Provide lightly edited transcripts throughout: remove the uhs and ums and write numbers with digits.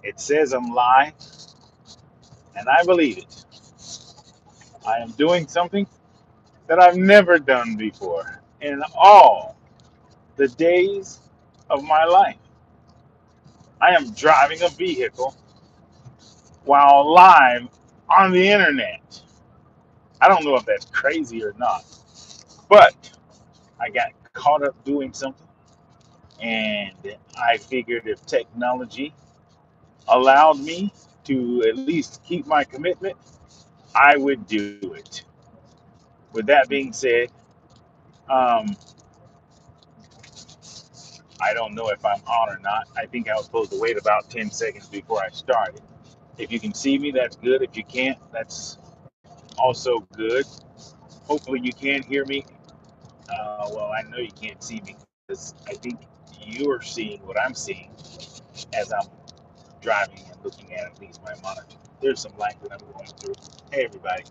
It says I'm live, and I believe it. I am doing something that I've never done before in all the days of my life. I am driving a vehicle while live on the internet. I don't know if that's crazy or not, but I got caught up doing something, and I figured if technology allowed me to at least keep my commitment, I would do it. With that being said, um, I don't know if I'm on or not. I think I was supposed to wait about 10 seconds before I started. If you can see me, that's good. If you can't, that's also good. Hopefully, you can hear me. Well, I know you can't see me because I think you're seeing what I'm seeing as I'm driving and looking at least my monitor. There's some light that I'm going through. Hey, everybody.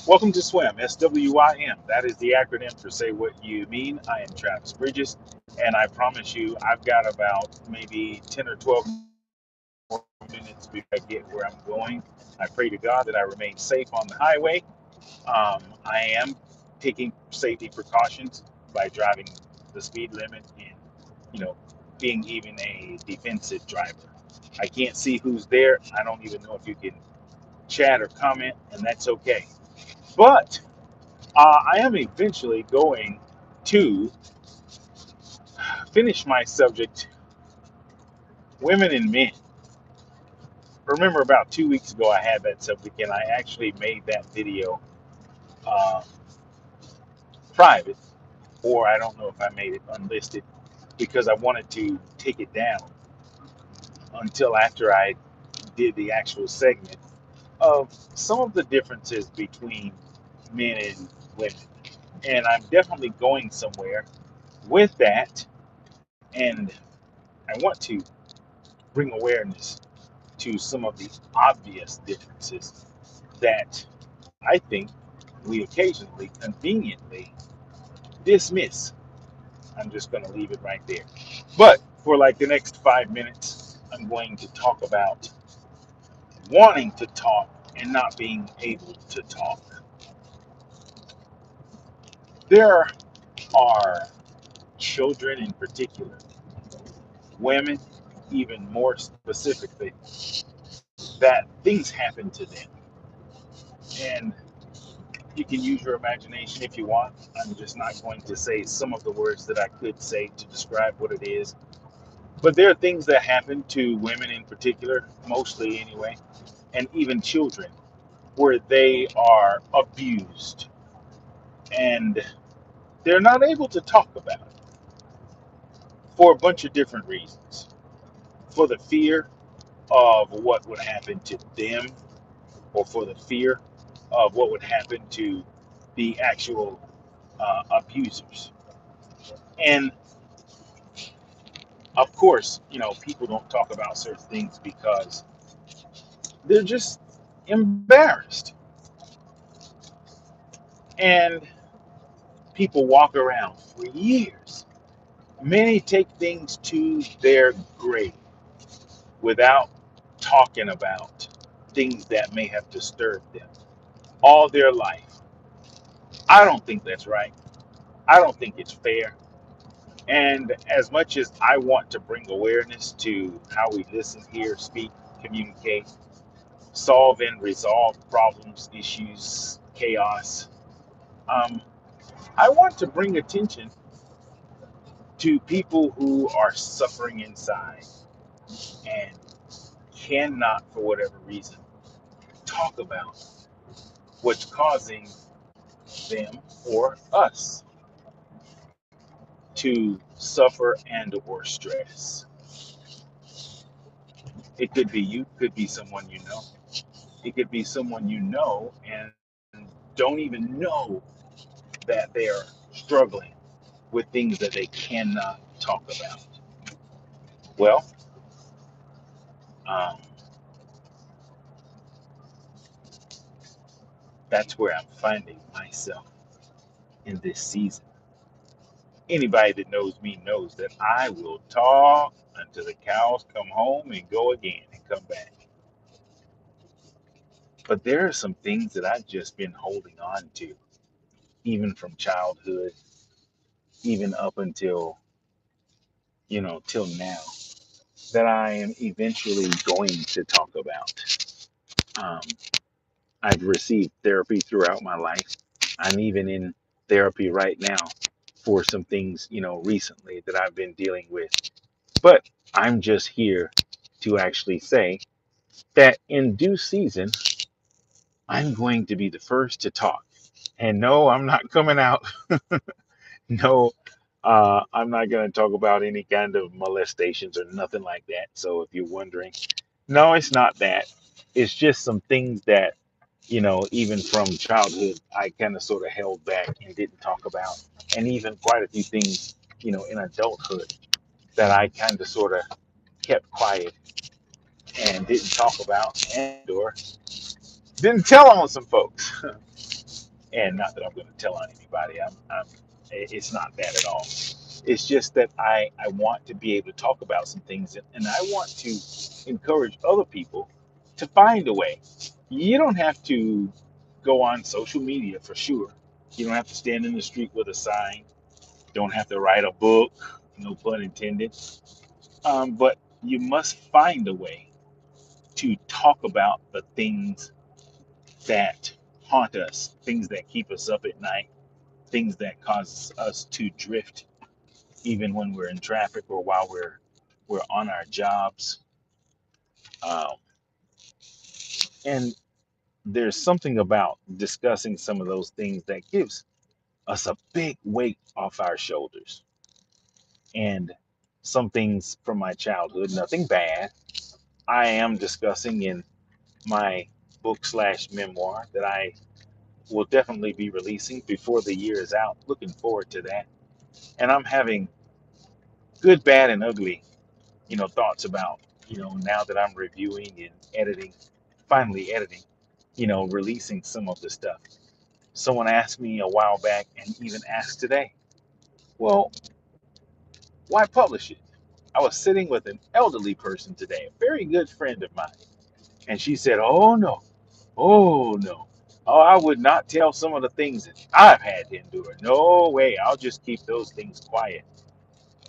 Welcome to SWIM, SWIM. That is the acronym for Say What You Mean. I am Travis Bridges, and I promise you, I've got about maybe 10 or 12 minutes before I get where I'm going. I pray to God that I remain safe on the highway. I am taking safety precautions by driving the speed limit and, you know, being even a defensive driver. I can't see who's there. I don't even know if you can chat or comment, and that's okay. But I am eventually going to finish my subject, women and men. Remember, about 2 weeks ago, I had that subject, and I actually made that video uh, private, or I don't know if I made it unlisted because I wanted to take it down until after I did the actual segment of some of the differences between men and women. And I'm definitely going somewhere with that, and I want to bring awareness to some of the obvious differences that I think we occasionally conveniently dismiss. I'm just going to leave it right there. But for like the next 5 minutes, I'm going to talk about wanting to talk and not being able to talk. There are children in particular, women even more specifically, that things happen to them. And you can use your imagination if you want. I'm just not going to say some of the words that I could say to describe what it is. But there are things that happen to women in particular, mostly anyway, and even children, where they are abused and they're not able to talk about it for a bunch of different reasons. For the fear of what would happen to them, or for the fear of what would happen to the actual abusers. And of course, people don't talk about certain things because they're just embarrassed. And people walk around for years. Many take things to their grave without talking about things that may have disturbed them all their life. I don't think that's right. I don't think it's fair. And as much as I want to bring awareness to how we listen, hear, speak, communicate, solve and resolve problems, issues, chaos, um, I want to bring attention to people who are suffering inside and cannot, for whatever reason, talk about what's causing them or us to suffer and or stress. It could be you, could be someone you know. It could be someone you know and don't even know that they are struggling with things that they cannot talk about. Well, um, that's where I'm finding myself in this season. Anybody that knows me knows that I will talk till the cows come home and go again and come back. But there are some things that I've just been holding on to, even from childhood, even up until, till now, that I am eventually going to talk about. Um, I've received therapy throughout my life. I'm even in therapy right now for some things, recently that I've been dealing with. But I'm just here to actually say that in due season, I'm going to be the first to talk. And no, I'm not coming out. No, I'm not going to talk about any kind of molestations or nothing like that. So if you're wondering, no, it's not that. It's just some things that, even from childhood, I kind of sort of held back and didn't talk about. And even quite a few things, in adulthood that I kind of sort of kept quiet and didn't talk about and or didn't tell on some folks. And not that I'm going to tell on anybody. It's not that at all. It's just that I want to be able to talk about some things, and I want to encourage other people to find a way. You don't have to go on social media for sure. You don't have to stand in the street with a sign. Don't have to write a book, no pun intended. But you must find a way to talk about the things that haunt us, things that keep us up at night, things that cause us to drift even when we're in traffic or while we're on our jobs. Um, and there's something about discussing some of those things that gives us a big weight off our shoulders. And some things from my childhood, nothing bad, I am discussing in my book slash memoir that I will definitely be releasing before the year is out. Looking forward to that. And I'm having good, bad, and ugly, thoughts about, now that I'm reviewing and editing, finally editing, releasing some of the stuff. Someone asked me a while back and even asked today, well, why publish it? I was sitting with an elderly person today, a very good friend of mine, and she said, oh no, oh no. Oh, I would not tell some of the things that I've had to endure. No way. I'll just keep those things quiet.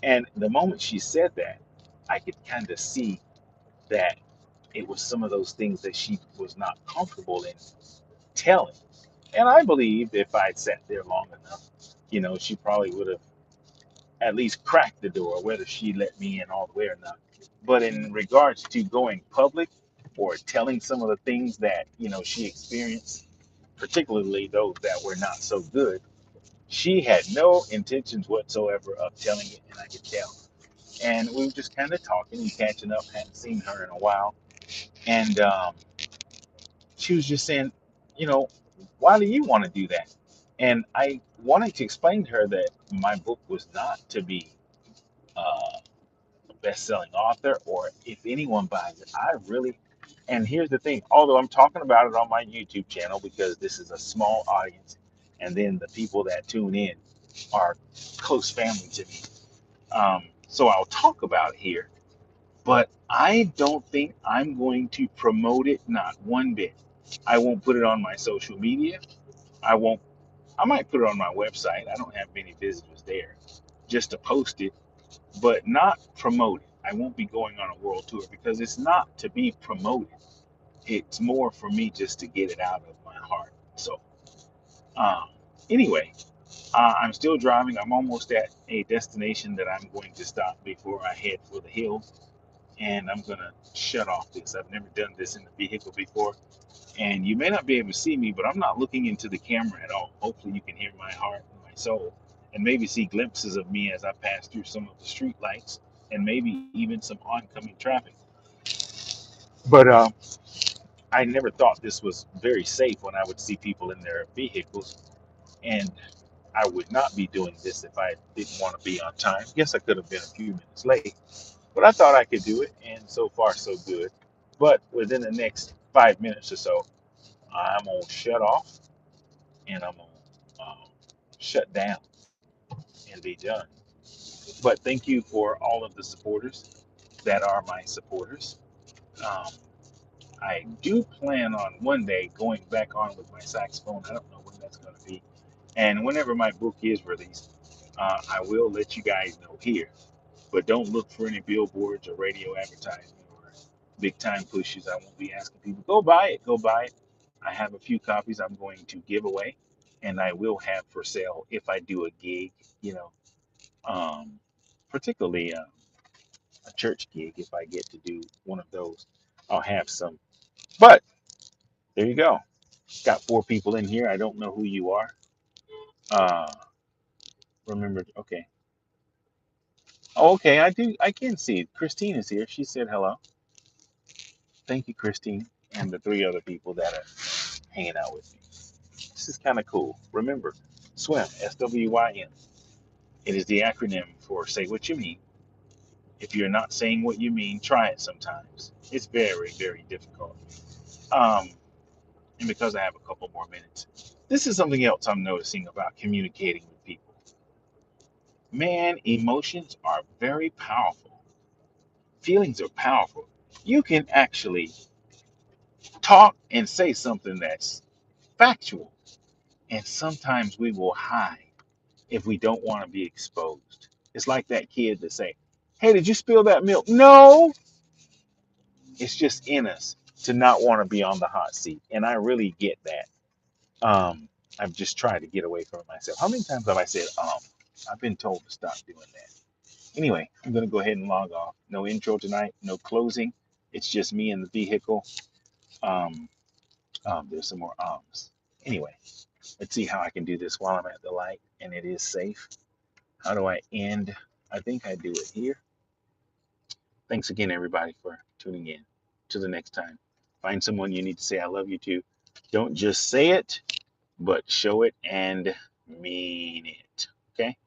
And the moment she said that, I could kind of see that it was some of those things that she was not comfortable in telling. And I believed if I'd sat there long enough, she probably would have at least cracked the door, whether she let me in all the way or not. But in regards to going public or telling some of the things that, she experienced, particularly those that were not so good, she had no intentions whatsoever of telling it, and I could tell. And we were just kind of talking and catching up, hadn't seen her in a while. And she was just saying, you know, why do you want to do that? And I wanted to explain to her that my book was not to be a best-selling author, or if anyone buys it, I really. And here's the thing: although I'm talking about it on my YouTube channel because this is a small audience, and then the people that tune in are close family to me, so I'll talk about it here. But I don't think I'm going to promote it, not one bit. I won't put it on my social media. I won't. I might put it on my website. I don't have many visitors there, just to post it, but not promote it. I won't be going on a world tour because it's not to be promoted. It's more for me just to get it out of my heart. So, um, anyway, I'm still driving. I'm almost at a destination that I'm going to stop before I head for the hills. And I'm going to shut off this. I've never done this in the vehicle before. And you may not be able to see me, but I'm not looking into the camera at all. Hopefully, you can hear my heart and my soul and maybe see glimpses of me as I pass through some of the street lights and maybe even some oncoming traffic. But I never thought this was very safe when I would see people in their vehicles. And I would not be doing this if I didn't want to be on time. Yes, I could have been a few minutes late, but I thought I could do it. And so far, so good. But within the next 5 minutes or so, I'm going to shut off and I'm going to shut down and be done. But thank you for all of the supporters. that are my supporters. Um, I do plan on one day going back on with my saxophone. I don't know when that's going to be. And whenever my book is released, I will let you guys know here. But don't look for any billboards or radio advertising or big time pushes. I won't be asking people, go buy it, go buy it. I have a few copies I'm going to give away, and I will have for sale if I do a gig, you know, um, particularly a church gig. If I get to do one of those, I'll have some. But there you go. Got four people in here. I don't know who you are. Uh, remember, okay. Oh, okay, I do. I can see it. Christine is here. She said hello. Thank you, Christine, and the three other people that are hanging out with me. This is kind of cool. Remember, SWIM, SWYM. It is the acronym for Say What You Mean. If you're not saying what you mean, try it sometimes. It's very, very difficult. Um, and because I have a couple more minutes, this is something else I'm noticing about communicating with people. Man, emotions are very powerful. Feelings are powerful. You can actually talk and say something that's factual, and sometimes we will hide if we don't want to be exposed. It's like that kid that say, "Hey, did you spill that milk?" No, it's just in us to not want to be on the hot seat, and I really get that. I've just tried to get away from it myself. How many times have I said, I've been told to stop doing that. Anyway, I'm gonna go ahead and log off. No intro tonight, no closing. It's just me in the vehicle. Um, there's some more ums. Anyway, let's see how I can do this while I'm at the light and it is safe. How do I end? I think I do it here. Thanks again, everybody, for tuning in. Till the next time, find someone you need to say I love you to. Don't just say it, but show it and mean it. Okay?